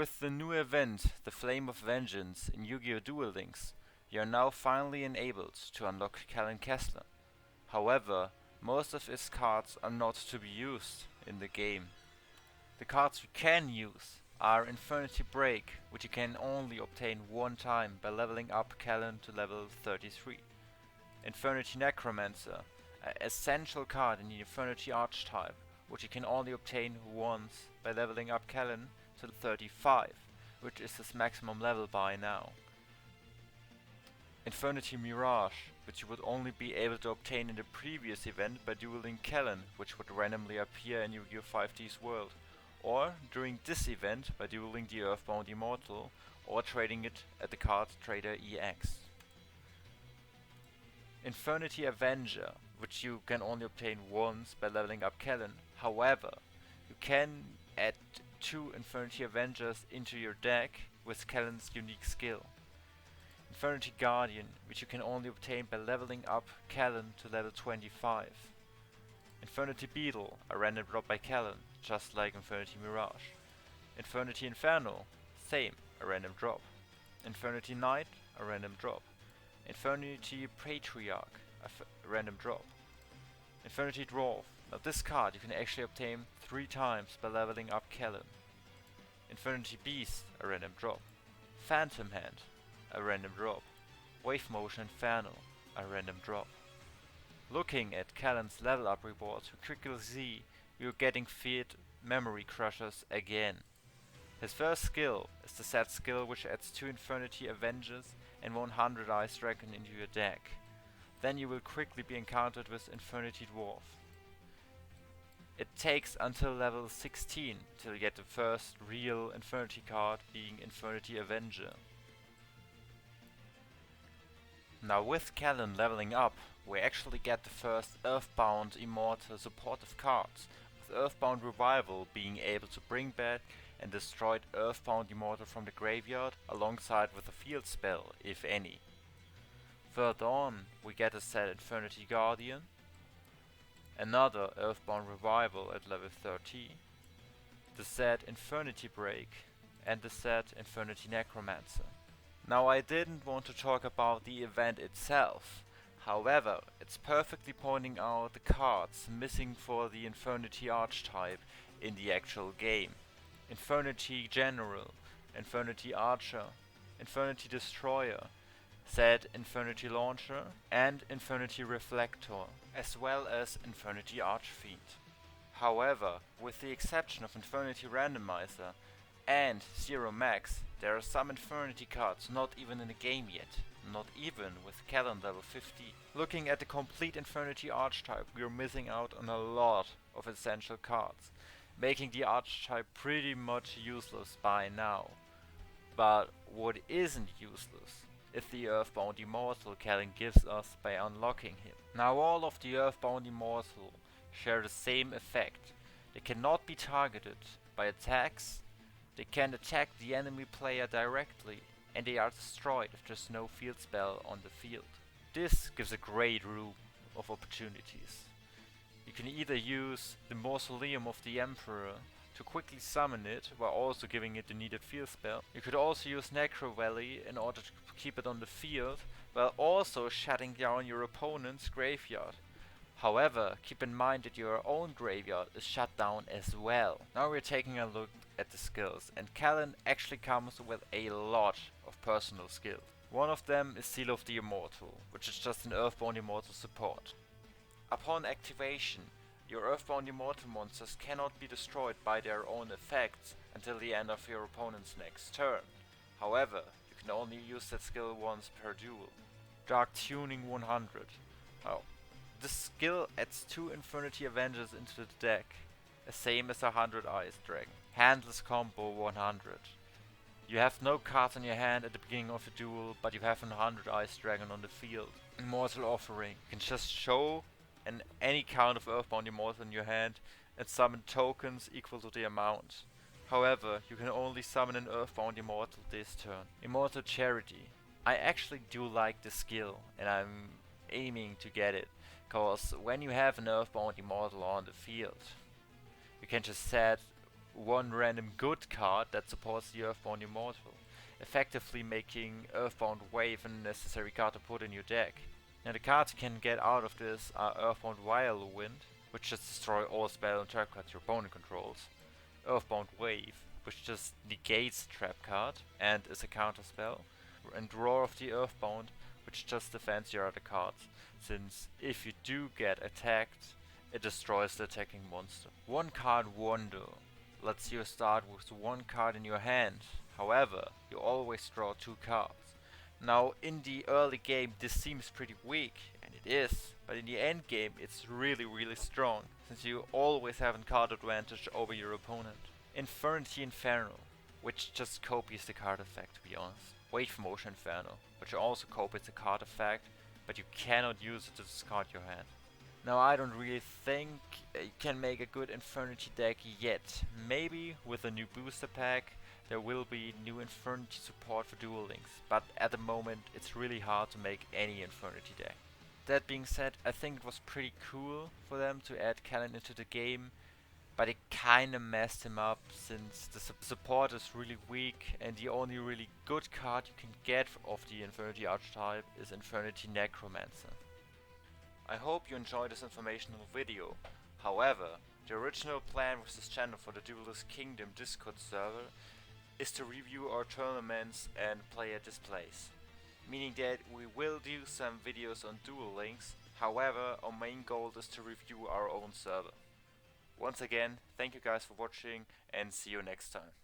With the new event, the Flame of Vengeance in Yu-Gi-Oh! Duel-Links, you are now finally enabled to unlock Kalin Kessler. However, most of his cards are not to be used in the game. The cards you can use are Infernity Break, which you can only obtain one time by leveling up Kalin to level 33. Infernity Necromancer, an essential card in the Infernity Archetype, which you can only obtain once by leveling up Kalin to 35, which is his maximum level by now. Infernity Mirage, which you would only be able to obtain in the previous event by dueling Kalin, which would randomly appear in Yu-Gi-Oh! 5D's world, or during this event by dueling the Earthbound Immortal, or trading it at the card trader EX. Infernity Avenger, which you can only obtain once by leveling up Kalin. However, you can add 2 Infernity Avengers into your deck with Kalin's unique skill. Infernity Guardian, which you can only obtain by leveling up Kalin to level 25. Infernity Beetle, a random drop by Kalin, just like Infernity Mirage. Infernity Inferno, same, a random drop. Infernity Knight, a random drop. Infernity Patriarch, a random drop. Infernity Dwarf, now this card you can actually obtain 3 times by leveling up Kalin. Infernity Beast, a random drop. Phantom Hand, a random drop. Wave Motion Inferno, a random drop. Looking at Kalin's level up rewards, you quickly see we are getting feared Memory Crushers again. His first skill is the set skill which adds 2 Infernity Avengers and 100 Ice Dragon into your deck. Then you will quickly be encountered with Infernity Dwarf. It takes until level 16 till you get the first real Infernity card, being Infernity Avenger. Now with Kalin leveling up, we actually get the first Earthbound Immortal supportive cards, with Earthbound Revival being able to bring back and destroy Earthbound Immortal from the graveyard alongside with a field spell, if any. Further on, we get a set Infernity Guardian, another Earthbound Revival at level 30, the set Infernity Break, and the set Infernity Necromancer. Now I didn't want to talk about the event itself, however, it's perfectly pointing out the cards missing for the Infernity Archetype in the actual game. Infernity General, Infernity Archer, Infernity Destroyer, set Infernity Launcher, and Infernity Reflector, as well as Infernity Archfiend. However, with the exception of Infernity Randomizer and Zero Max, there are some Infernity cards not even in the game yet, not even with Kalin level 50. Looking at the complete Infernity Archetype, we are missing out on a lot of essential cards, making the archetype pretty much useless by now. But what isn't useless is the Earthbound Immortal Kalin gives us by unlocking him. Now all of the Earthbound Immortal share the same effect. They cannot be targeted by attacks, they can attack the enemy player directly, and they are destroyed if there's no field spell on the field. This gives a great room of opportunities. You can either use the Mausoleum of the Emperor to quickly summon it while also giving it the needed field spell. You could also use Necro Valley in order to keep it on the field while also shutting down your opponent's graveyard. However, keep in mind that your own graveyard is shut down as well. Now we're taking a look at the skills, and Kalin actually comes with a lot of personal skills. One of them is Seal of the Immortal, which is just an Earthbound Immortal support. Upon activation, your Earthbound Immortal monsters cannot be destroyed by their own effects until the end of your opponent's next turn. However, you can only use that skill once per duel. Dark Tuning 100. Oh. This skill adds 2 Infernity Avengers into the deck, the same as 100 Ice Dragon. Handless Combo 100. You have no cards in your hand at the beginning of a duel, but you have 100 Ice Dragon on the field. Immortal Offering. You can just show any count of Earthbound Immortal in your hand and summon tokens equal to the amount. However, you can only summon an Earthbound Immortal this turn. Immortal Charity. I actually do like this skill, and I'm aiming to get it, cause when you have an Earthbound Immortal on the field, you can just set one random good card that supports the Earthbound Immortal, effectively making Earthbound Wave a necessary card to put in your deck. Now the cards you can get out of this are Earthbound Whirlwind, which just destroy all spell and trap cards your opponent controls, Earthbound Wave, which just negates the trap card and is a counter spell, and Roar of the Earthbound, which just defends your other cards, since if you do get attacked, it destroys the attacking monster. One card wonder lets you start with one card in your hand, however, you always draw two cards. Now, in the early game, this seems pretty weak, and it is, but in the end game, it's really strong, since you always have a card advantage over your opponent. Infernity Inferno, which just copies the card effect, to be honest. Wave Motion Inferno, which also copies the card effect, but you cannot use it to discard your hand. Now, I don't really think you can make a good Infernity deck yet. Maybe with a new booster pack, there will be new Infernity support for Duel-Links, but at the moment it's really hard to make any Infernity deck. That being said, I think it was pretty cool for them to add Kalin into the game, but it kinda messed him up since the support is really weak and the only really good card you can get of the Infernity archetype is Infernity Necromancer. I hope you enjoyed this informational video. However, the original plan with this channel for the Duelist-Kingdom Discord server is to review our tournaments and player displays, meaning that we will do some videos on Duel-Links, however our main goal is to review our own server. Once again, thank you guys for watching and see you next time.